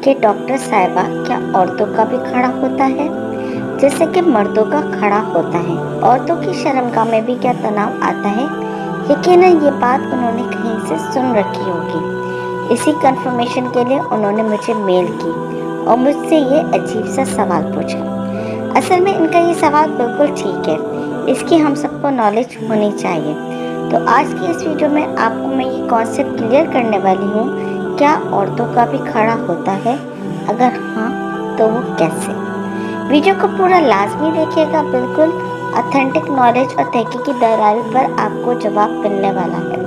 کہ ڈاکٹر صاحبہ کیا عورتوں کا بھی کھڑا ہوتا ہے جیسے کہ مردوں کا کھڑا ہوتا ہے؟ عورتوں کی شرمگاہ میں بھی کیا تناؤ آتا ہے؟ یقیناً یہ بات انہوں نے کہیں سے سن رکھی ہوگی۔ اسی کنفرمیشن کے لیے انہوں نے مجھے میل کی اور مجھ سے یہ عجیب سا سوال پوچھا۔ اصل میں ان کا یہ سوال بالکل ٹھیک ہے، اس کی ہم سب کو نالج ہونی چاہیے۔ تو آج کی اس ویڈیو میں آپ کو میں یہ کانسیپٹ کلیئر کرنے والی ہوں، کیا عورتوں کا بھی کھڑا ہوتا ہے؟ اگر ہاں تو وہ کیسے؟ ویڈیو کو پورا لازمی دیکھیے گا، بالکل اتھینٹک نالج اور تحقیقی دلائل پر آپ کو جواب ملنے والا ہے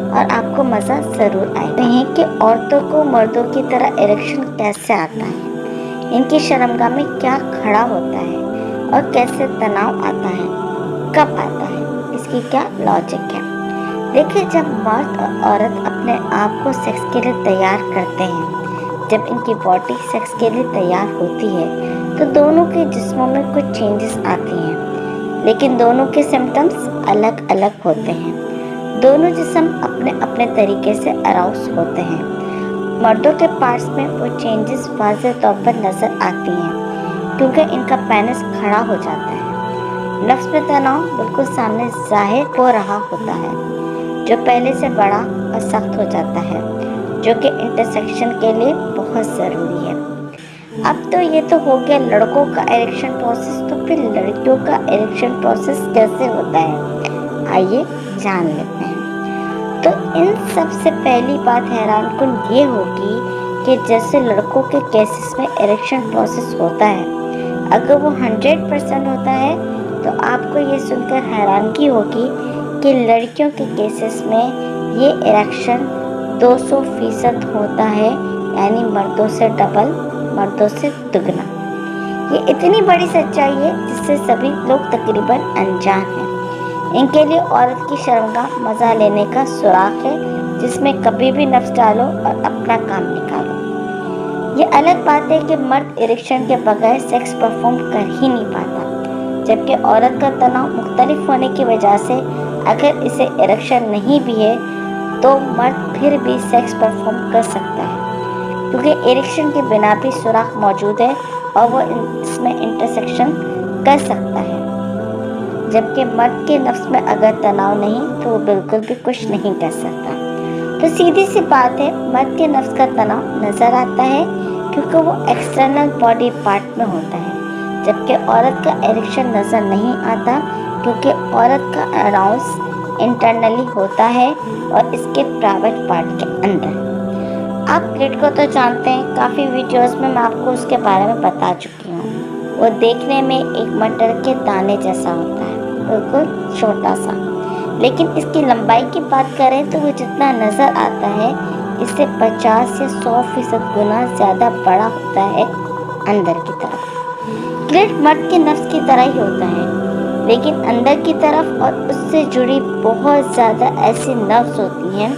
اور آپ کو مزہ ضرور آئے گا کہ عورتوں کو مردوں کی طرح اریکشن کیسے آتا ہے، ان کی شرمگاہ میں کیا کھڑا ہوتا ہے اور کیسے تناؤ آتا ہے، کب آتا ہے، اس کی کیا لاجک ہے۔ دیکھیں، جب مرد اور عورت اپنے آپ کو سیکس کے لیے تیار کرتے ہیں، جب ان کی باڈی سیکس کے لیے تیار ہوتی ہے تو دونوں کے جسموں میں کچھ چینجز آتی ہیں، لیکن دونوں کے سمپٹمز الگ الگ ہوتے ہیں۔ دونوں جسم اپنے اپنے طریقے سے اراؤس ہوتے ہیں۔ مردوں کے پارٹس میں وہ چینجز واضح طور پر نظر آتی ہیں کیونکہ ان کا پینس کھڑا ہو جاتا ہے۔ نفس میں تناؤ بالکل سامنے ظاہر ہو رہا ہوتا ہے، جو پہلے سے بڑا اور سخت ہو جاتا ہے، جو کہ انٹرسیکشن کے لیے بہت ضروری ہے۔ اب تو یہ تو ہو گیا لڑکوں کا اریکشن پروسیس، تو پھر لڑکیوں کا اریکشن پروسیس کیسے ہوتا ہے؟ آئیے جان لیتے ہیں۔ تو ان سب سے پہلی بات حیران کن یہ ہوگی کہ جیسے لڑکوں کے کیسز میں اریکشن پروسیس ہوتا ہے، اگر وہ 100% ہوتا ہے تو آپ کو یہ سن کر حیرانگی ہوگی کہ لڑکیوں کے کیسز میں یہ اریکشن 200% ہوتا ہے، یعنی مردوں سے ڈبل، مردوں سے دگنا۔ یہ اتنی بڑی سچائی ہے جس سے سبھی لوگ تقریباً انجان ہیں۔ ان کے لیے عورت کی شرمگاہ مزہ لینے کا سوراخ ہے جس میں کبھی بھی نفس ڈالو اور اپنا کام نکالو۔ یہ الگ بات ہے کہ مرد اریکشن کے بغیر سیکس پرفارم کر ہی نہیں پاتا، جبکہ عورت کا تناؤ مختلف ہونے کی وجہ سے اگر اسے اریکشن نہیں بھی ہے تو مرد پھر بھی سیکس پرفارم کر سکتا ہے کیونکہ اریکشن کے بنا بھی سوراخ موجود ہے اور وہ اس میں انٹرسیکشن کر سکتا ہے، جبکہ مرد کے نفس میں اگر تناؤ نہیں تو وہ بالکل بھی کچھ نہیں کر سکتا۔ تو سیدھی سی بات ہے، مرد کے نفس کا تناؤ نظر آتا ہے کیونکہ وہ ایکسٹرنل باڈی پارٹ میں ہوتا ہے، جبکہ عورت کا اریکشن نظر نہیں آتا کیونکہ عورت کا اراؤس انٹرنلی ہوتا ہے اور اس کے پرائیویٹ پارٹ کے اندر۔ آپ کلٹ کو تو جانتے ہیں، کافی ویڈیوز میں آپ کو اس کے بارے میں بتا چکی ہوں۔ وہ دیکھنے میں ایک مٹر کے دانے جیسا ہوتا ہے، بالکل چھوٹا سا، لیکن اس کی لمبائی کی بات کریں تو وہ جتنا نظر آتا ہے اس سے 50 یا 100% گنا زیادہ بڑا ہوتا ہے اندر کی طرف۔ کلٹ مرد کے نفس کی طرح ہی ہوتا ہے، لیکن اندر کی طرف اور اس سے جڑی بہت زیادہ ایسی نروز ہوتی ہیں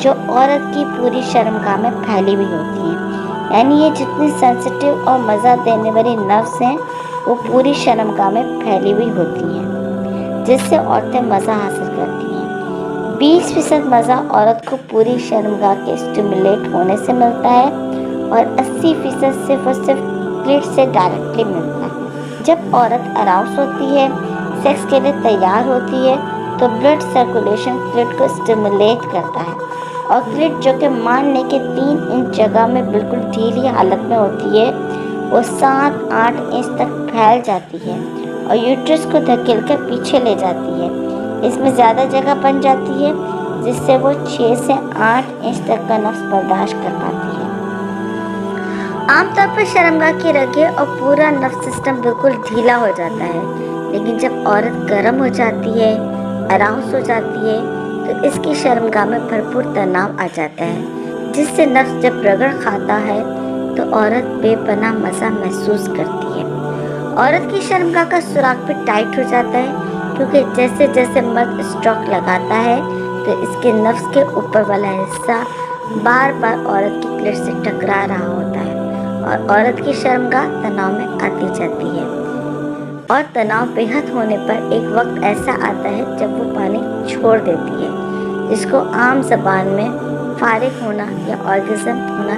جو عورت کی پوری شرمگاہ میں پھیلی ہوئی ہوتی ہیں، یعنی یہ جتنی سینسٹیو اور مزہ دینے والی نروز ہیں وہ پوری شرمگاہ میں پھیلی ہوئی ہوتی ہیں، جس سے عورتیں مزہ حاصل کرتی ہیں۔ 20% مزہ عورت کو پوری شرمگاہ کے اسٹیمولیٹ ہونے سے ملتا ہے اور 80% صرف اور صرف کلٹ سے ڈائریکٹلی ملتا ہے۔ جب عورت اراؤس ہوتی ہے، سیکس کے لیے تیار ہوتی ہے تو بلڈ سرکولیشن کلٹ کو اسٹیمولیٹ کرتا ہے، اور کلٹ جو کہ مان لیں کہ 3 انچ جگہ میں بالکل ڈھیلی حالت میں ہوتی ہے، وہ 7-8 انچ تک پھیل جاتی ہے اور یوٹرس کو دھکیل کر پیچھے لے جاتی ہے۔ اس میں زیادہ جگہ بن جاتی ہے جس سے وہ 6 سے 8 انچ تک کا نفس برداشت کر پاتی ہے۔ عام طور پر شرمگاہ کی رگیں اور پورا نفس سسٹم بالکل ڈھیلا ہو جاتا ہے، لیکن جب عورت گرم ہو جاتی ہے، اراؤس ہو جاتی ہے تو اس کی شرمگاہ میں بھرپور تناؤ آ جاتا ہے، جس سے نفس جب رگڑ کھاتا ہے تو عورت بے پناہ مزہ محسوس کرتی ہے۔ عورت کی شرمگاہ کا سوراخ بھی ٹائٹ ہو جاتا ہے کیونکہ جیسے جیسے مرد اسٹروک لگاتا ہے تو اس کے نفس کے اوپر والا حصہ بار بار عورت کی کلٹ سے ٹکرا رہا ہوتا ہے اور عورت کی شرمگاہ تناؤ میں آتی جاتی ہے، اور تناؤ بے حد ہونے پر ایک وقت ایسا آتا ہے جب وہ پانی چھوڑ دیتی ہے، جس کو عام زبان میں فارغ ہونا یا آرگزم ہونا